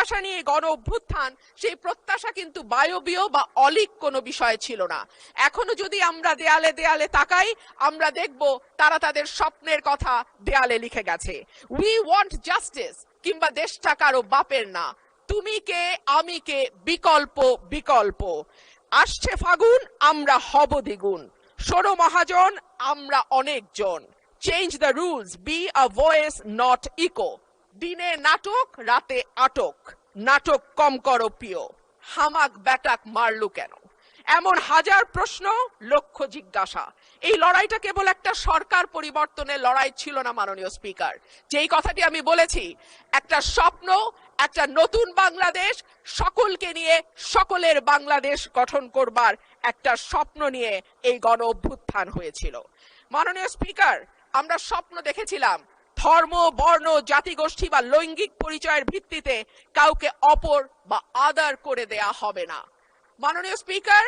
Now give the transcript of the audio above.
প্রত্যাশা নিয়ে গণ অভ্যুত্থান, সেই প্রত্যাশা কিন্তু বায়বীয় বা অলিক কোনো বিষয় ছিল না। এখনো যদি আমরা দেয়ালে দেয়ালে তাকাই, আমরা দেখব তারা তাদের স্বপ্নের কথা দেয়ালে লিখে গেছে। উই ওয়ান্ট জাস্টিস, কিংবা দেশটা কারো বাপের না, তুমি কে আমি কে, বিকল্প বিকল্প। আসছে ফাগুন, আমরা হব দ্বিগুণ, শোনো মহাজন আমরা অনেকজন। Change the rules, be a voice not echo. দিনে নাটক, রাতে আটক, নাটক কম করো প্রিয়, হামাক ব্যাটাক মারলু কেন। এমন হাজার প্রশ্ন, লক্ষ জিজ্ঞাসা। এই লড়াইটা কেবল একটা সরকার পরিবর্তনের লড়াই ছিল না মাননীয় স্পিকার। যেই কথাটি আমি বলেছি, একটা স্বপ্ন, একটা নতুন বাংলাদেশ, সকলকে নিয়ে সকলের বাংলাদেশ গঠন করবার একটা স্বপ্ন নিয়ে এই গণ অভ্যুত্থান হয়েছিল। মাননীয় স্পিকার, আমরা স্বপ্ন দেখেছিলাম ধর্ম, বর্ণ, জাতিগোষ্ঠী বা লৈঙ্গিক পরিচয়ের ভিত্তিতে কাউকে অপর বা আদার করে দেয়া হবে না। মাননীয় স্পিকার,